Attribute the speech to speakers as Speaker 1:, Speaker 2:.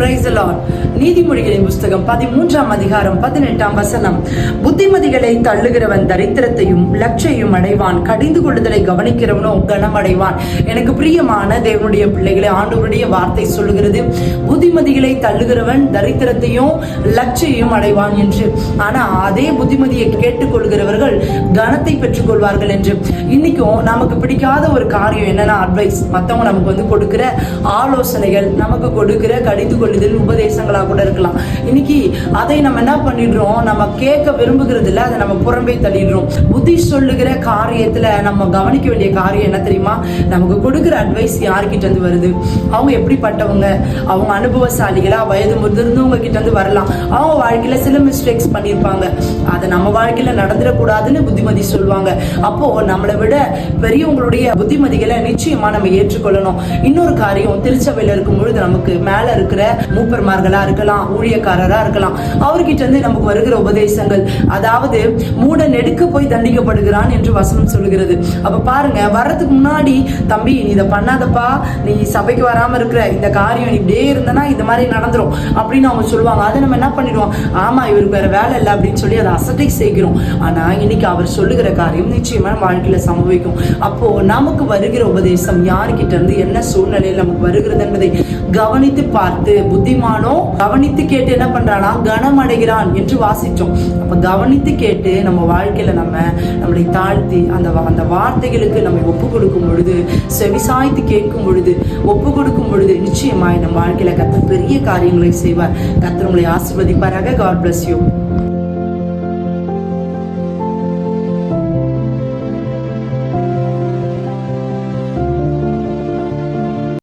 Speaker 1: Praise the Lord. நீதிமொழிகளின் புஸ்தகம் 13ஆம் அதிகாரம் 18ஆம் வசனம். புத்திமதிகளை தள்ளுகிறவன் தரித்திரத்தையும் லட்சையும் அடைவான், கடிந்து கொள்ளுதலை கவனிக்கிறவனோ கனம் அடைவான். எனக்கு பிரியமான தேவனுடைய பிள்ளைகளை, ஆண்டவருடைய வார்த்தை சொல்லுகிறது, புத்திமதிகளை தள்ளுகிறவன் தரித்திரத்தையும் லட்சையும் அடைவான் என்று. ஆனா அதே புத்திமதியை கேட்டுக்கொள்கிறவர்கள் கனத்தை பெற்றுக் கொள்வார்கள் என்று. இன்னைக்கும் நமக்கு பிடிக்காத ஒரு காரியம் என்னன்னா அட்வைஸ், மத்தவங்க நமக்கு கொடுக்கிற ஆலோசனைகள், நமக்கு கொடுக்கிற கடிந்து கொள்ளுதல் உபதேசங்களா கூட இருக்கலாம். இன்னைக்கு அதை நம்ம என்ன பண்ணிடுறோம், நம்ம கேட்க விரும்புகிறது இல்ல, அதை நம்ம புறம்பே தள்ளிடுறோம். புத்தி சொல்லுகிற காரியத்துல நம்ம கவனிக்க வேண்டிய காரியம் என்ன தெரியுமா? நமக்கு கொடுக்கிற அட்வைஸ் யார்கிட்ட இருந்து வருது, அவங்க எப்படிப்பட்டவங்க, அவங்க அனுபவசாலிகளா, வயது முதிர்ந்தவங்க கிட்ட இருந்து வரலாம். அவங்க வாழ்க்கையில சில மிஸ்டேக்ஸ் பண்ணியிருப்பாங்க, அதை நம்ம வாழ்க்கையில நடந்துடக்கூடாதுன்னு புத்திமதி சொல்லுவாங்க. அப்போ நம்மளை விட பெரியவங்களுடைய புத்திமதிகளை நிச்சயமா நம்ம ஏற்றுக்கொள்ளணும். இன்னொரு காரியம், திருச்சபையில இருக்கும் பொழுது நமக்கு மேல இருக்கிற மூப்பர்மார்களா இருக்கலாம், ஊழியக்காரரா இருக்கலாம், அவர்கிட்ட இருந்து நமக்கு வருகிற உபதேசங்கள், அதாவது மூட நெடுக்க போய் தண்டிக்கப்படுகிறான் என்று வசனம் சொல்லுகிறது. அப்ப பாருங்க, வர்றதுக்கு முன்னாடி தம்பி நீ இதை பண்ணாதப்பா, நீ சபைக்கு வராம இருக்கிற இந்த காரியம் இப்படியே இருந்தனா இந்த மாதிரி நடந்துரும் அப்படின்னு அவங்க சொல்லுவாங்க. அதை நம்ம என்ன பண்ணிடுவோம், ஆமா இவருக்கு வேற வேலை இல்லை அப்படின்னு சொல்லி அதை அசட்டை செய்கிறோம். ஆனா இன்னைக்கு அவர் சொல்லுகிற காரியம் நிச்சயமா வாழ்க்கையில சம்பவிக்கும். அப்போ நமக்கு வருகிற உபதேசம் யாருக்கிட்ட இருந்து என்ன சூழ்நிலையில் நமக்கு வருகிறது என்பதை கவனித்து பார்த்து, புத்திமானோ கவனித்து கேட்டு என்ன பண்றானா கனம் அடைகிறான் என்று வாசிச்சோம். அப்ப கவனித்து கேட்டு நம்ம வாழ்க்கையில நம்மளை தாழ்த்தி அந்த வார்த்தைகளுக்கு நம்ம ஒப்பு கொடுக்கும் பொழுது, செவிசாய்த்து கேட்கும் பொழுது, ஒப்பு கொடுக்கும் பொழுது நிச்சயமாய் நம்ம வாழ்க்கையில கர்த்தர் பெரிய காரியங்களை செய்வார். கர்த்தர் உங்களை ஆசீர்வதிப்பாராக. God bless you.